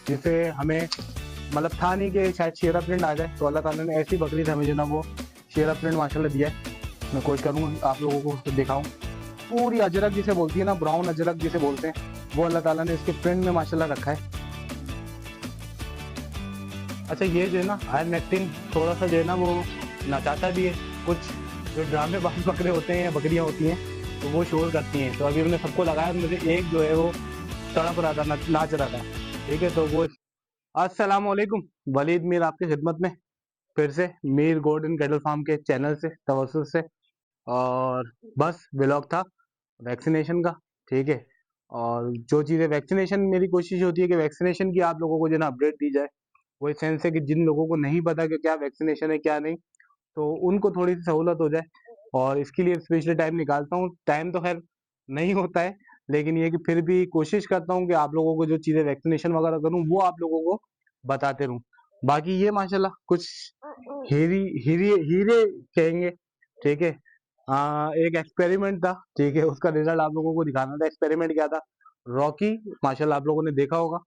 जिससे हमें मतलब था नहीं कि शायद शेरा प्रिंट आ जाए, तो अल्लाह ताला ने ऐसी बकरी हमें जो ना वो शेरा प्रिंट माशाल्लाह दिया है। मैं कोशिश करूँगा आप लोगों को दिखाऊं। पूरी अजरक जिसे बोलती है ना, ब्राउन अजरक जिसे बोलते हैं, वो अल्लाह ताला ने इसके प्रिंट में माशाल्लाह रखा है। अच्छा, ये जो है ना आयरन मैक्टिन थोड़ा सा जो है ना वो नचाता भी है। कुछ जो ड्रामेबाज बकरे होते हैं या बकरियां होती हैं तो वो शोर करती हैं। तो अभी हमने सबको लगाया, मुझे एक जो है वो तड़प रहा था, नाच रहा था। ठीक है, तो वो अस्सलाम वालेकुम, वलीद मीर आपकी खिदमत में फिर से मीर गोल्डन कैटल फार्म के चैनल से तवज्जुह से। और बस व्लॉग था वैक्सीनेशन का। ठीक है, और जो चीज़ें वैक्सीनेशन, मेरी कोशिश होती है कि वैक्सीनेशन की आप लोगों को जो ना अपडेट दी जाए। वही सेंस है कि जिन लोगों को नहीं पता कि क्या वैक्सीनेशन है क्या नहीं, तो उनको थोड़ी सी सहूलत हो जाए, और इसके लिए स्पेशली टाइम निकालता हूँ। टाइम तो खैर नहीं होता है, लेकिन ये कि फिर भी कोशिश करता हूँ कि आप लोगों को जो चीज़ें वैक्सीनेशन वगैरह करूँ वो आप लोगों को बताते रहूँ। बाकी ये माशाल्लाह कुछ हीरी हीरे हीरे कहेंगे। ठीक है, एक एक्सपेरिमेंट था। ठीक है, उसका रिजल्ट आप लोगों को दिखाना था। एक्सपेरिमेंट क्या था, रॉकी माशाल्लाह आप लोगों ने देखा होगा।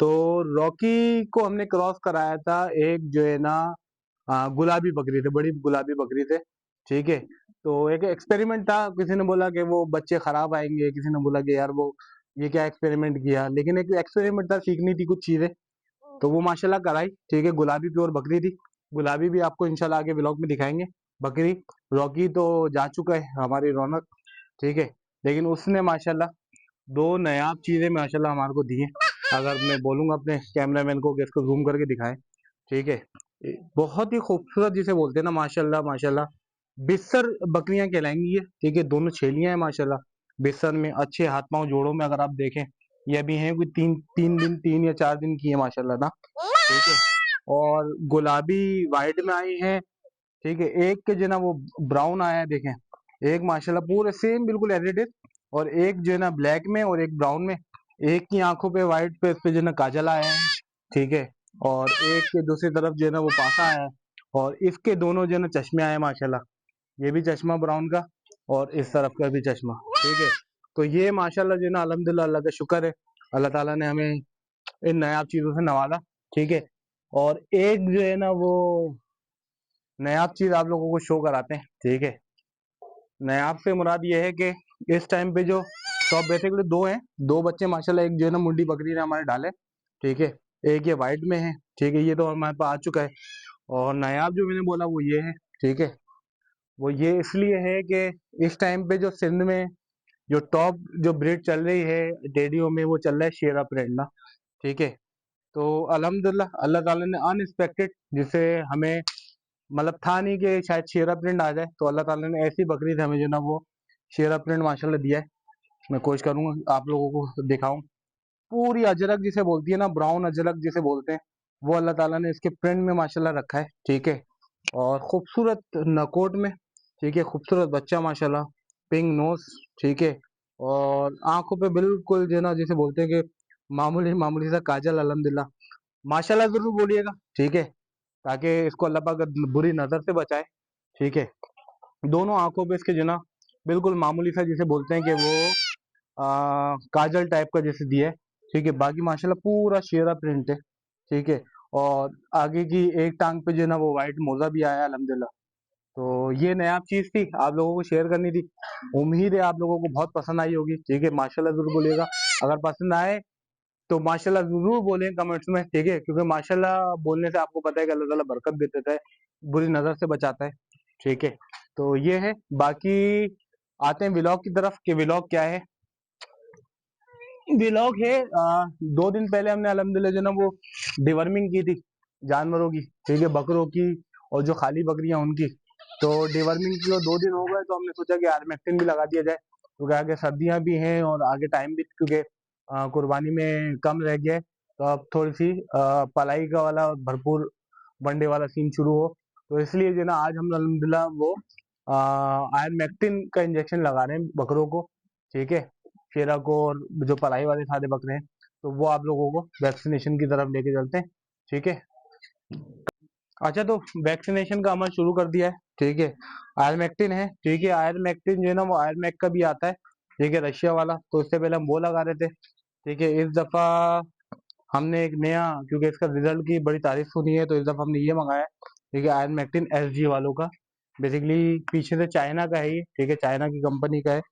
तो रॉकी को हमने क्रॉस कराया था एक जो है ना गुलाबी बकरी थे, बड़ी गुलाबी बकरी थे। ठीक है, तो एक एक्सपेरिमेंट था। किसी ने बोला कि वो बच्चे खराब आएंगे, किसी ने बोला कि यार वो ये क्या एक्सपेरिमेंट किया, लेकिन एक एक्सपेरिमेंट था, सीखनी थी कुछ चीजें। तो वो माशाल्लाह कराई। ठीक है, गुलाबी प्योर बकरी थी। गुलाबी भी आपको इंशाल्लाह आगे व्लॉग में दिखाएंगे बकरी। रॉकी तो जा चुका है, हमारी रौनक। ठीक है, लेकिन उसने माशाल्लाह दो नायाब चीजें माशाल्लाह हमारे को दी हैं। अगर मैं बोलूंगा अपने कैमरामैन को कि इसको जूम करके दिखाएं। ठीक है, बहुत ही खूबसूरत जिसे बोलते हैं ना, माशाल्लाह माशाल्लाह बिस्सर बकरियां कहलाएंगी ये। ठीक है, दोनों छेलियां हैं माशाल्लाह। बिस्सर में अच्छे हाथ पांव जोड़ों में अगर आप देखें, ये अभी हैं कोई तीन तीन दिन, 3 या 4 दिन की है माशाल्लाह ना। ठीक है, और गुलाबी वाइट में आई हैं। ठीक है, एक के जो है ना वो ब्राउन आया है, देखें। एक माशाल्लाह पूरे सेम बिल्कुल एडिटेड, और एक जो है ना ब्लैक में और एक ब्राउन में। एक की आंखों पे वाइट पे, इस पे जो है ना काजल आया है। ठीक है, और एक के दूसरी तरफ जो है ना वो पासा आया है। और इसके दोनों जो है ना चश्मे आए माशाल्लाह। ये भी चश्मा ब्राउन का, और इस तरफ का भी चश्मा। ठीक है, तो ये माशाल्लाह जो है ना अल्हम्दुलिल्लाह, अल्लाह का शुक्र है, अल्लाह ताला ने हमें इन नायाब चीजों से नवाजा। ठीक है, और एक जो है ना वो नायाब चीज आप लोगों को शो कराते हैं। ठीक है, नायाब से मुराद ये है कि इस टाइम पे जो टॉप बेसिकली दो हैं, दो बच्चे माशाल्लाह। एक जो है ना मुंडी बकरी ने हमारे डाले। ठीक है, एक ये वाइट में है। ठीक है, ये तो हमारे पास आ चुका है। और नायाब जो मैंने बोला वो ये है। ठीक है, वो ये इसलिए है कि इस टाइम पे जो सिंध में जो टॉप जो ब्रीड चल रही है टेडियो में, वो चल रहा है शेरा प्रेडना। ठीक है, तो अल्हम्दुलिल्लाह अल्लाह ताला ने अनएक्सपेक्टेड, जिसे हमें मतलब था नहीं कि शायद शेरा प्रिंट आ जाए, तो अल्लाह ताला ने ऐसी बकरी हमें जो ना वो शेरा प्रिंट माशाल्लाह दिया है। मैं कोशिश करूंगा आप लोगों को दिखाऊं। पूरी अजरक जिसे बोलती है ना, ब्राउन अजरक जिसे बोलते हैं, वो अल्लाह ताला ने इसके प्रिंट में माशाल्लाह रखा है। ठीक है, और खूबसूरत नकोट में। ठीक है, खूबसूरत बच्चा माशाल्लाह, पिंक नोज। ठीक है, और आंखों पे बिल्कुल जो है ना जिसे बोलते हैं कि मामूली मामूली सा काजल, अल्हम्दुलिल्लाह। माशाल्लाह जरूर बोलिएगा। ठीक है, ताकि इसको अल्लाह पाक बुरी नजर से बचाए। ठीक है, दोनों आंखों पे इसके जो ना बिल्कुल मामूली सा जिसे बोलते हैं कि वो काजल टाइप का जैसे दिया है। ठीक है, बाकी माशाल्लाह पूरा शेरा प्रिंट है। ठीक है, और आगे की एक टांग पे जो है ना वो वाइट मोजा भी आया है, अल्हम्दुलिल्लाह। तो ये नया चीज थी, आप लोगों को शेयर करनी थी। उम्मीद है आप लोगों को बहुत पसंद आई होगी। ठीक है, माशाल्लाह जरूर बोलिएगा। अगर पसंद आए तो माशाल्लाह जरूर बोलें कमेंट्स में। ठीक है, क्योंकि माशाल्लाह बोलने से आपको पता है कि अल्लाह ताला बरकत दे देता है, बुरी नजर से बचाता है। ठीक है, तो ये है। बाकी आते हैं व्लॉग की तरफ कि व्लॉग क्या है। व्लॉग है 2 दिन पहले हमने अल्हम्दुलिल्लाह जो ना वो डिवर्मिंग की थी जानवरों की। ठीक है, बकरों की और जो खाली बकरियां उनकी। तो डिवर्मिंग की और 2 दिन हो गए, तो हमने सोचा कि आरमेक्टिन भी लगा दिया जाए, क्योंकि आगे सर्दियां भी हैं और आगे टाइम भी, क्योंकि कुर्बानी में कम रह गया है। तो अब थोड़ी सी पलाई का वाला भरपूर वनडे वाला सीन शुरू हो, तो इसलिए जो ना आज हम अल्हम्दुलिल्लाह वो आयरमेक्टिन का इंजेक्शन लगा रहे हैं बकरों को। ठीक है, शेरा को, और जो पलाई वाले सारे बकरे हैं, तो वो आप लोगों को वैक्सीनेशन की तरफ लेके चलते हैं। ठीक है, अच्छा, तो वैक्सीनेशन का अमल शुरू कर दिया है। ठीक है, आयरमेक्टिन है। ठीक है, आयरमेक्टिन जो है ना वो आयरमेक का भी आता है। ठीक है, रशिया वाला, तो इससे पहले हम वो लगा रहे थे। ठीक है, इस दफा हमने एक नया, क्योंकि इसका रिजल्ट की बड़ी तारीफ सुनी है, तो इस दफ़ा हमने ये मंगाया है, ठीक है, आयरनमेक्टिन एसजी वालों का। बेसिकली पीछे से चाइना का है ये, ठीक है, चाइना की कंपनी का है।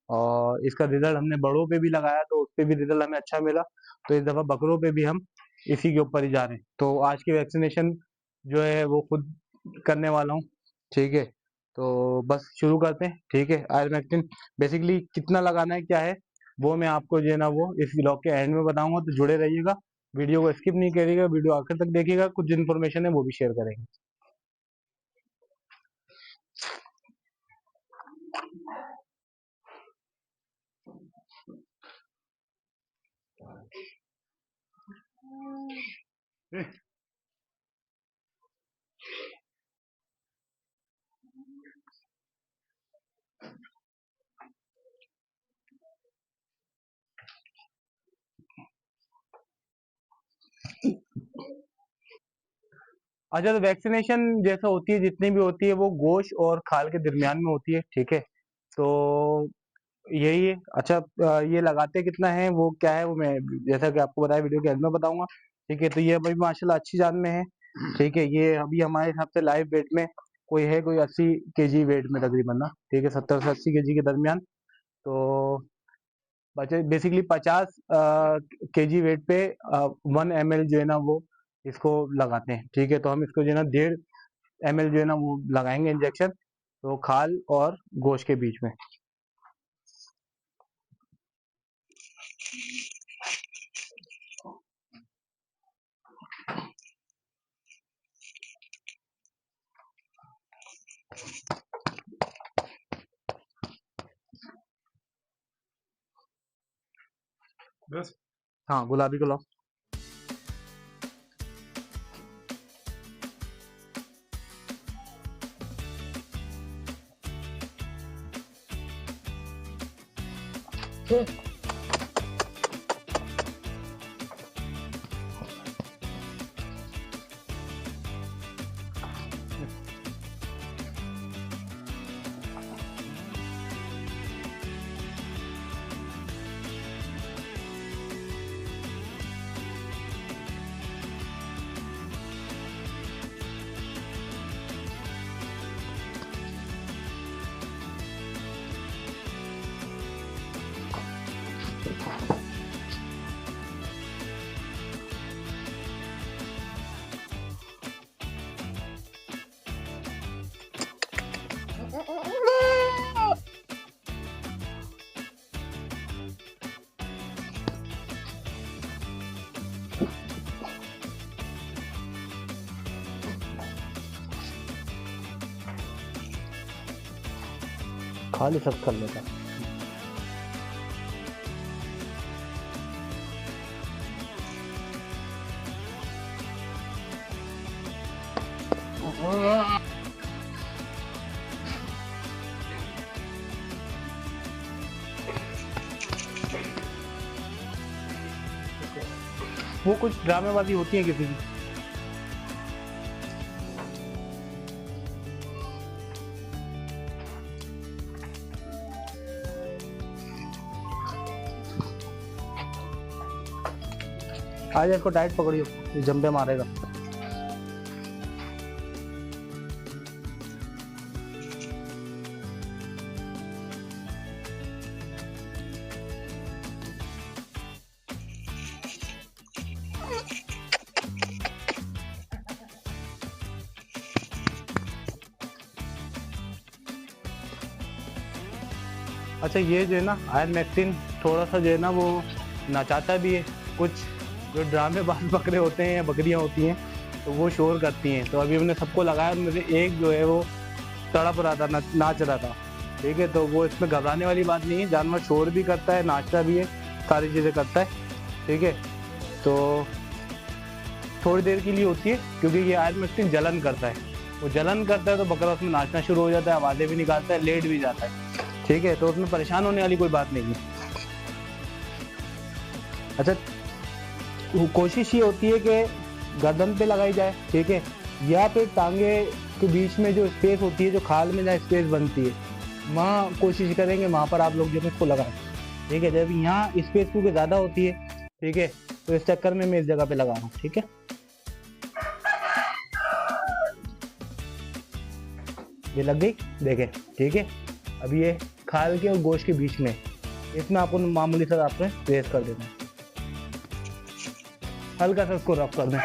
और इसका रिजल्ट हमने बड़ों पे भी लगाया, तो उस पे भी रिजल्ट हमें अच्छा मिला। तो इस दफ़ा बकरों पे भी हम इसी के ऊपर ही जा रहे हैं। तो आज की वैक्सीनेशन जो है वो खुद करने वाला हूँ, ठीक है। तो बस शुरू करते हैं, ठीक है। आयरनमेक्टिन बेसिकली कितना लगाना है, क्या है, वो मैं आपको जो है ना वो इस व्लॉग के एंड में बताऊंगा, तो जुड़े रहिएगा, वीडियो को स्किप नहीं करिएगा, वीडियो आखिर तक देखिएगा, कुछ इन्फॉर्मेशन है वो भी शेयर करेंगे। अच्छा, तो वैक्सीनेशन जैसा होती है, जितनी भी होती है, वो गोश और खाल के दरमियान में होती है, ठीक है। तो यही है। अच्छा, ये लगाते कितना है, वो क्या है, वो मैं जैसा कि आपको बताया वीडियो के अंदर में बताऊंगा, ठीक है। तो ये अभी माशाल्लाह अच्छी जान में है, ठीक है। ये अभी हमारे हिसाब से लाइव वेट में कोई 80 kg वेट में तकरीबन ना, ठीक है, 70 से 80 kg के दरमियान। तो बेसिकली 50 kg वेट पे 1 ml जो है ना वो इसको लगाते हैं, ठीक है। तो हम इसको जो है ना 1.5 ml जो है ना वो लगाएंगे इंजेक्शन, तो खाल और गोश्त के बीच में। बस, हाँ, गुलाबी को लो। खाली सब कर लेता। वो कुछ ड्रामेबाजी होती है किसी की। आज इसको टाइट पकड़ियो, ये जंपे मारेगा। अच्छा, ये जो है ना आयरनमेक्टिन थोड़ा सा जो है ना वो नचाता भी है। कुछ जो ड्रामेबाज बकरे होते हैं या बकरियां होती हैं, तो वो शोर करती हैं। तो अभी हमने सबको लगाया, मुझे एक जो है वो तड़प रहा था, नाच रहा था, ठीक है। तो वो इसमें घबराने वाली बात नहीं है, जानवर शोर भी करता है, नाचता भी है, सारी चीज़ें करता है, ठीक है। तो थोड़ी देर के लिए होती है, क्योंकि ये आयरनमेक्टिन जलन करता है। वो जलन करता है तो बकरा उसमें नाचना शुरू हो जाता है, आवाज़ें भी निकालता है, लेट भी जाता है, ठीक है। तो उसमें परेशान होने वाली कोई बात नहीं है। अच्छा, कोशिश ये होती है कि गर्दन पे लगाई जाए, ठीक है, या फिर टांगे के बीच में जो स्पेस होती है, जो खाल में जहाँ स्पेस बनती है, वहाँ कोशिश करेंगे वहाँ पर आप लोग जो है इसको लगाएं, ठीक है। जब यहाँ स्पेस क्योंकि ज़्यादा होती है, ठीक है, तो इस चक्कर में मैं इस जगह पे लगा रहा हूँ, ठीक है। ये लग गई, देखें, ठीक है। अब ये खाल के और गोश्त के बीच में, इसमें आपको मामूली सा आपने प्रेस कर देना है, हल्का सा उसको रफ कर दें।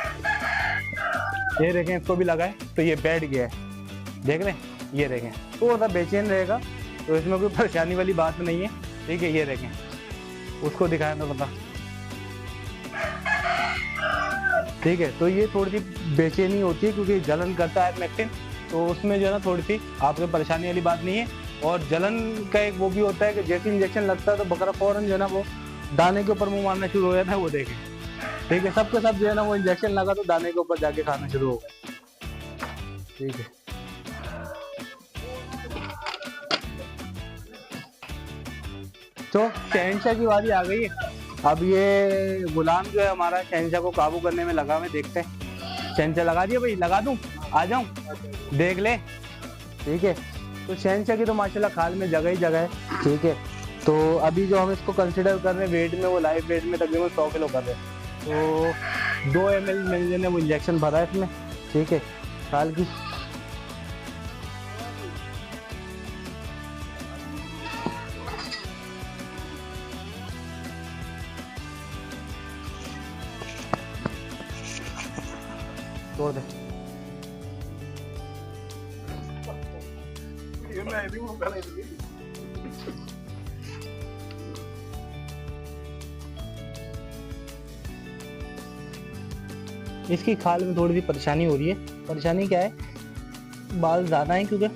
ये देखें, इसको भी लगाए तो ये बैठ गया है, देख रहे हैं, ये देखें। तो थोड़ा बेचैन रहेगा, तो इसमें कोई परेशानी वाली बात नहीं है, ठीक है। ये देखें, उसको दिखाया तो पता, ठीक है। तो ये थोड़ी सी बेचैनी होती है क्योंकि जलन करता है इवर्मेक्टिन, तो उसमें जो है ना थोड़ी सी आपको परेशानी वाली बात नहीं है। और जलन का एक वो भी होता है कि जैसे इंजेक्शन लगता है तो बकरा फौरन जो है ना वो दाने के ऊपर मुंह मारना शुरू हो जाता है, वो देखें, ठीक है। सबके सब जो है ना वो इंजेक्शन लगा तो दाने के ऊपर जाके खाना शुरू हो गया, ठीक है। तो शहनशाह की बारी आ गई है। अब ये गुलाम जो है हमारा शहनशाह को काबू करने में लगा हुआ, देखते हैं। शहनशाह लगा दिया भाई, लगा दूं, आ जाऊं, देख ले, ठीक है। तो शहनशाह की तो माशाल्लाह खाल में जगह ही जगह है, ठीक है। तो अभी जो हम इसको कंसिडर कर रहे हैं वेट में, वो लाइव वेट में तकरीबन 100 किलो कर रहे हैं। तो 2 ml मैंने ने वो इंजेक्शन भरा है इसमें, ठीक है, खाल की। तोड़ दे, इसकी खाल में थोड़ी सी परेशानी हो रही है। परेशानी क्या है, बाल ज्यादा हैं क्योंकि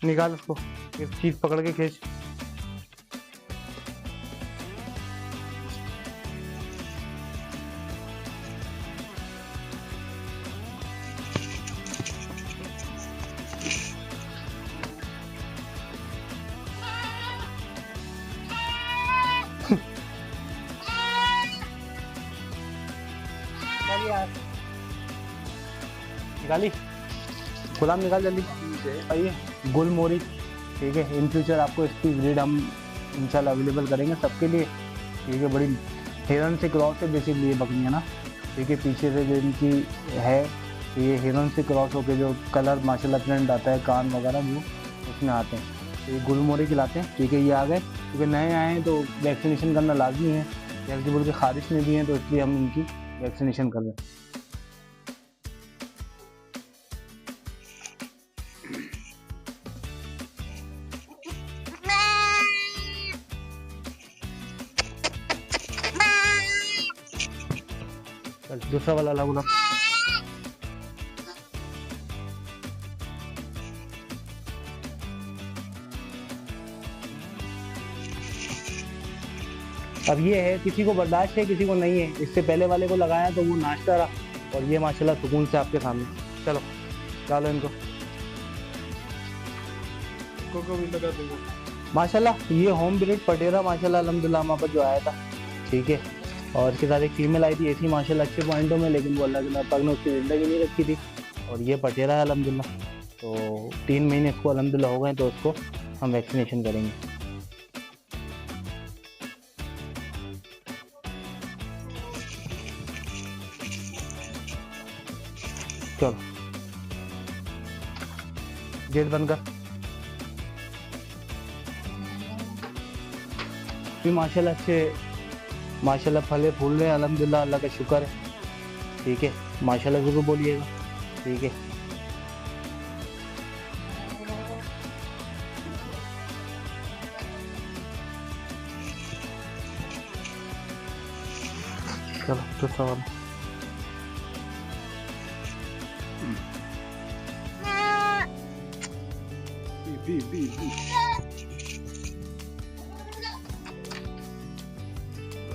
निकाल उसको, एक चीज पकड़ के खींच। निकाली, गुलाम निकाल जल्दी। आइए, गुलमोहरी, ठीक है। इन फ्यूचर आपको इसकी ब्रीड हम इंशाल्लाह अवेलेबल करेंगे सबके लिए, ठीक है। बड़ी हिरन से क्रॉस है बेसिकली ये बकरियाँ ना, ठीक है। पीछे से जो इनकी है, ये हिरन से क्रॉस होकर जो कलर माशाल्लाह प्रिंट आता है, कान वगैरह वो उसमें आते हैं। तो ये गुलमोहरी खिलाते हैं, ठीक है। ये आ गए क्योंकि नए आए हैं तो वैक्सीनेशन करना लाजमी है, जैसे बोल के खारिश में भी हैं, तो इसलिए हम इनकी वैक्सीनेशन कर रहे हैं। दूसरा वाला ला गुलाम। अब ये है, किसी को बर्दाश्त है, किसी को नहीं है। इससे पहले वाले को लगाया तो वो नाचता रहा, और ये माशाल्लाह सुकून से आपके सामने। चलो डालो इनको, को भी लगा दो। माशाल्लाह ये होम ब्रीड पटेरा माशाल्लाह अल्हम्दुलिल्लाह हमारे पास जो आया था, ठीक है। और इसके साथ एक फीमेल आई थी, ऐसी माशाल्लाह अच्छे पॉइंटों में, लेकिन वो अल्लाह पाक ने उसकी ज़िंदगी नहीं रखी थी। और ये पटेरा है अल्हम्दुलिल्लाह। तो 3 महीने इसको अल्हम्दुलिल्लाह हो गए, तो उसको हम वैक्सीनेशन करेंगे। चलो गेट बंद कर। भी माशाल्लाह अच्छे, माशाल्लाह फले फूल रहे हैं अल्हम्दुलिल्लाह, अल्लाह का शुक्र है, ठीक है। माशाल्लाह ज़रूर बोलिएगा, ठीक है। चलो दूसरा वाला।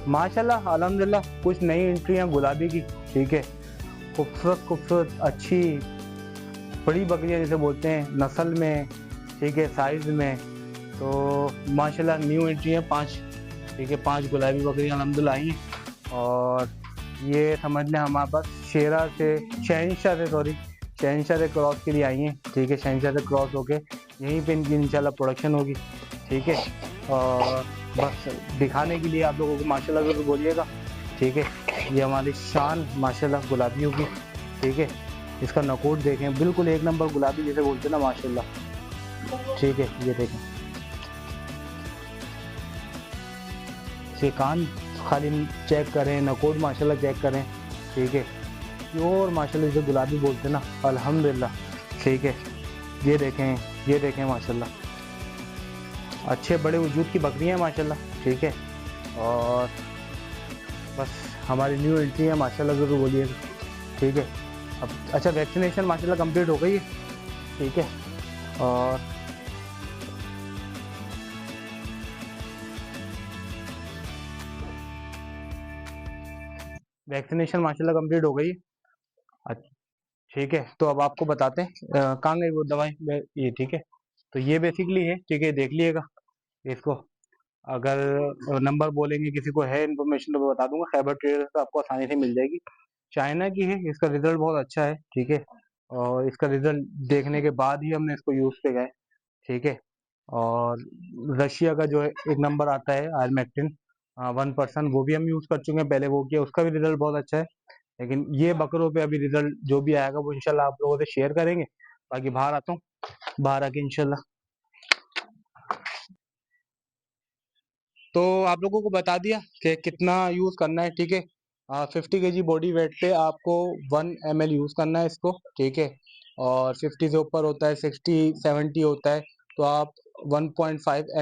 माशाल्लाह अल्हम्दुलिल्लाह कुछ नई एंट्रियां गुलाबी की, ठीक है। खूबसूरत खूबसूरत अच्छी बड़ी बकरियां जिसे बोलते हैं नस्ल में, ठीक है, साइज में। तो माशाल्लाह न्यू एंट्री है 5, ठीक है। 5 गुलाबी बकरियां अल्हम्दुलिल्लाह आई हैं। और ये समझ लें हमारे पास शहनशाह से शहनशाह से क्रॉस के लिए आई हैं, ठीक है। शहनशाह से क्रॉस होके यहीं पे इनकी इंशाल्लाह प्रोडक्शन होगी, ठीक है। और बस दिखाने के लिए आप लोगों को माशाल्लाह ज़रूर बोलिएगा, ठीक है। ये हमारी शान माशाल्लाह गुलाबी होगी, ठीक है। इसका नकोट देखें, बिल्कुल एक नंबर गुलाबी जैसे बोलते हैं ना माशाल्लाह, ठीक है। ये देखें, ये कान खाली चेक करें, नकोट माशाल्लाह चेक करें, ठीक है। प्योर माशाल्लाह जिसे गुलाबी बोलते हैं ना, अल्हम्दुलिल्लाह, ठीक है। ये देखें, ये देखें माशाल्लाह अच्छे बड़े वजूद की बकरियां हैं माशाल्लाह, ठीक है। और बस हमारी न्यू एंट्री है माशाल्लाह, ज़रूर बोलिएगा, ठीक है। अब अच्छा, वैक्सीनेशन माशाल्लाह कंप्लीट हो गई है, ठीक है। और वैक्सीनेशन माशाल्लाह कंप्लीट हो गई है, ठीक है। तो अब आपको बताते हैं कहाँ गई वो दवाई, ये ठीक है। तो ये बेसिकली है, ठीक है, देख लिएगा इसको। अगर नंबर बोलेंगे किसी को है इन्फॉर्मेशन तो मैं बता दूंगा, खैबर ट्रेडर से आपको आसानी से मिल जाएगी। चाइना की है, इसका रिजल्ट बहुत अच्छा है, ठीक है। और इसका रिजल्ट देखने के बाद ही हमने इसको यूज़ पे गए, ठीक है। और रशिया का जो है एक नंबर आता है आयरमेक्टिन 1%, वो भी हम यूज़ कर चुके हैं पहले, वो किया, उसका भी रिजल्ट बहुत अच्छा है। लेकिन ये बकरों पे अभी रिजल्ट जो भी आएगा वो इंशाल्लाह आप लोगों से शेयर करेंगे। बाकी बाहर आता हूँ, बाहर आके इंशाल्लाह। तो आप लोगों को बता दिया कि कितना यूज़ करना है, ठीक है। 50 kg बॉडी वेट पे आपको 1 ml यूज़ करना है इसको, ठीक है। और 50 से ऊपर होता है, 60-70 होता है, तो आप 1.5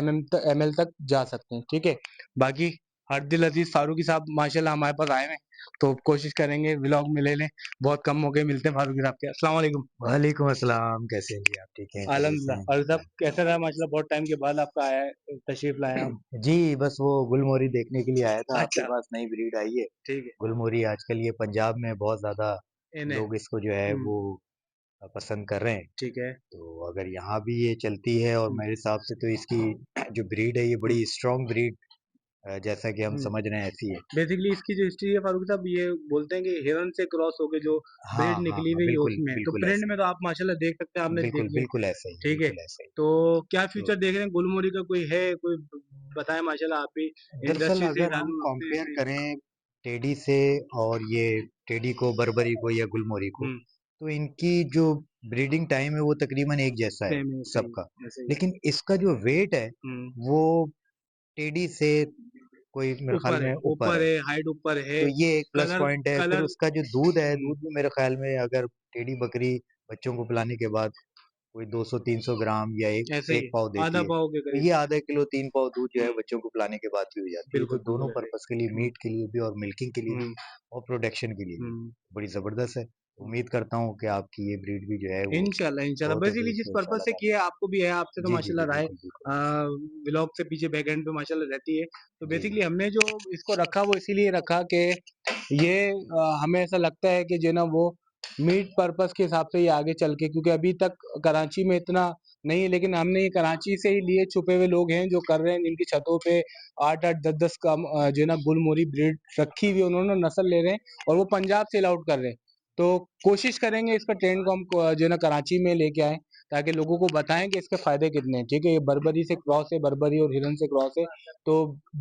ml तक जा सकते हैं, ठीक है। बाकी हरदिल अजीज फारूकी साहब माशाल्लाह हमारे पास आए हैं, तो कोशिश करेंगे व्लॉग में ले लें, बहुत कम मौके मिलते हैं फारूकी साहब के। अस्सलाम वालेकुम। वालेकुम अस्सलाम, कैसे हैं जी आप? ठीक हैं, खैरियत से अल्हम्दुलिल्लाह। हैं? और सब कैसा रहा माशाल्लाह, बहुत टाइम के बाद आपका आया है, तशरीफ लाए आप। जी, बस वो गुलमोहरी देखने के लिए आया था, आपके अच्छा, पास नई ब्रीड आई है। ठीक है। गुलमोहरी आजकल ये पंजाब में बहुत ज़्यादा इन्हें लोग इसको जो है वो पसंद कर रहे हैं। ठीक है। तो अगर यहाँ भी ये चलती है और हुँ, मेरे हिसाब से तो इसकी जो ब्रीड है ये हुँ, बड़ी स्ट्रॉन्ग ब्रीड जैसा कि हम हुँ। समझ रहे हैं ऐसी है। बेसिकली इसकी जो हिस्ट्री है फारूक साहब, ये बोलते हैं कि हिरन से क्रॉस होके जो हाँ, ब्रीड हाँ, निकली हाँ, हुई है बिल्कुल, उसमें, तो बिल्कुल प्रिंट ऐसा में तो आप माशाल्लाह देख सकते हैं, ही। आपने बिल्कुल, देख लिया, बिल्कुल ऐसा ही, ठीक है। बिल्कुल ऐसा ही। तो क्या तो फ्यूचर देख रहे हैं गुलमोहरी का, कोई है, कोई बताएं माशाल्लाह, आप भी दरअसल इंडस्ट्री से अगर हम चालू रखते कंपेयर हैं। करें टेडी से और ये टेडी को, बर्बरी को या गुलमोहरी को, हुँ, तो इनकी जो ब्रीडिंग टाइम है वो तकरीबन एक जैसा है सेम है, सही सबका। है, ऐसे ही है। लेकिन इसका जो वेट है हुँ, वो टेडी से कोई मेरे ख्याल में ऊपर ऊपर है। है, हाइट ऊपर है, तो ये एक प्लस कलर पॉइंट है। फिर कलर उसका जो दूध है, हुँ, दूध भी मेरे ख्याल में अगर टेडी बकरी बच्चों को पिलाने के बाद कोई 200-300 ग्राम या एक ऐसे ही एक है, पाव देती आधा है, पाव के तो करीब। ये आधा किलो 3 पाव दूध जो हुँ, है बच्चों को पिलाने के बाद भी हो जाती है। तो बिल्कुल, दोनों बिल्कुल ऐसे पर्पस के लिए, ही। हुँ, मीट के लिए भी और मिल्किंग के लिए भी हुँ, और प्रोडक्शन के लिए भी हुँ। बड़ी ज़बरदस्त है। उम्मीद करता हूँ कि आपकी ये ब्रीड भी जो है वो इंशाल्लाह, इंशाल्लाह। ग्रोथ बेसिकली जिस इसमें पर्पज़ से इंशाल्लाह की है, आपको भी है, आपसे तो जी, जी, माशाल्लाह जी, राय बिल्कुल, बिल्कुल। व्लॉग से पीछे बैकएंड पे माशाल्लाह रहती है। तो जी, जी। बेसिकली हमने जो इसको रखा वो इसीलिए रखा कि ये हमें ऐसा लगता है कि जो है ना वो मीट पर्पज़ के हिसाब से ये आगे चल के, क्योंकि अभी तक कराची में इतना नहीं है, लेकिन हमने ये कराची से ही लिए, छुपे हुए लोग हैं जो कर रहे हैं, जिनकी छतों पे 8-8 10-10 जो है ना गुलमोहरी ब्रीड रखी हुई है, उन्होंने नस्ल ले रहे हैं और वो पंजाब से अलाउड कर रहे हैं। तो कोशिश करेंगे इसका ट्रेंड को हम जो है ना कराची में लेके आएँ, ताकि लोगों को बताएँ कि इसके फ़ायदे कितने हैं, ठीक है? ये बर्बरी से क्रॉस है, बर्बरी और हिरन से क्रॉस है। तो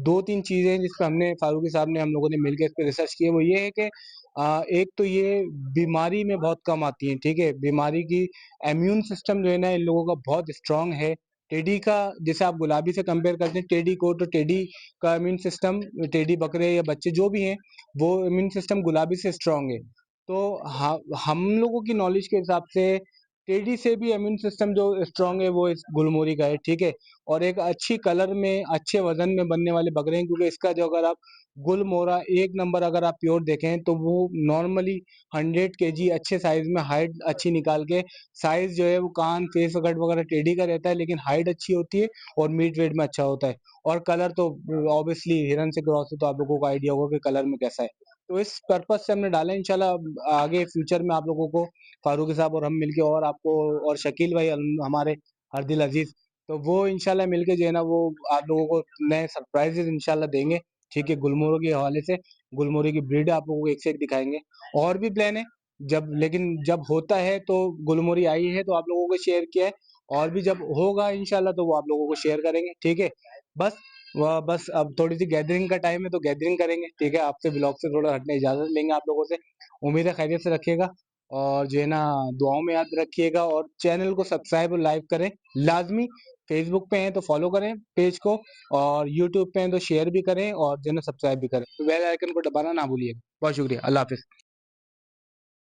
2-3 चीज़ें हैं जिस पे हमने फारूकी साहब ने, हम लोगों ने मिलके इस पे रिसर्च की है, वो ये है कि एक तो ये बीमारी में बहुत कम आती हैं, ठीक है? बीमारी की इम्यून सिस्टम जो है ना इन लोगों का बहुत स्ट्रॉन्ग है। टेडी का जैसे आप गुलाबी से कंपेयर करते हैं टेडी को, तो टेडी का इम्यून सिस्टम, टेडी बकरे या बच्चे जो भी हैं, वो इम्यून सिस्टम गुलाबी से स्ट्रॉन्ग है। तो हम लोगों की नॉलेज के हिसाब से टेडी से भी इम्यून सिस्टम जो स्ट्रांग है वो इस गुलमोहरी का है, ठीक है। और एक अच्छी कलर में, अच्छे वजन में बनने वाले बकरे हैं, क्योंकि इसका जो अगर आप गुलमोहरा एक नंबर अगर आप प्योर देखें तो वो नॉर्मली 100 kg अच्छे साइज में, हाइट अच्छी निकाल के, साइज जो है वो कान फेस कट वगैरह टेडी का रहता है, लेकिन हाइट अच्छी होती है और मीट वेट में अच्छा होता है। और कलर तो ऑब्वियसली हिरन से क्रॉस है, तो आप लोगों को आइडिया होगा कि कलर में कैसा है। तो इस पर्पज से हमने डाला है, इंशाल्लाह आगे फ्यूचर में आप लोगों को फारूकी साहब और हम मिलके, और आपको और शकील भाई हमारे हरदिल अजीज, तो वो इंशाल्लाह मिलके जो है ना वो आप लोगों को नए सरप्राइजेस इंशाल्लाह देंगे, ठीक है। गुलमोहर के हवाले से गुलमोहर की ब्रीड आप लोगों को एक से एक दिखाएंगे। और भी प्लान है, लेकिन जब होता है तो गुलमोहरी आई है तो आप लोगों को शेयर किया है, और भी जब होगा इंशाल्लाह तो वो आप लोगों को शेयर करेंगे, ठीक है। बस अब थोड़ी सी गैदरिंग का टाइम है तो गैदरिंग करेंगे, ठीक है। आपसे ब्लॉग से थोड़ा हटने इजाजत लेंगे आप लोगों से। उम्मीद है खैरियत से रखिएगा, और जो है ना दुआओं में याद रखिएगा, और चैनल को सब्सक्राइब और लाइक करें लाजमी। फेसबुक पे हैं तो फॉलो करें पेज को, और यूट्यूब पे हैं तो शेयर भी करें, और जो है ना सब्सक्राइब भी करें, बेल आइकन को दबाना ना भूलिएगा। बहुत शुक्रिया, अल्लाह हाफिज।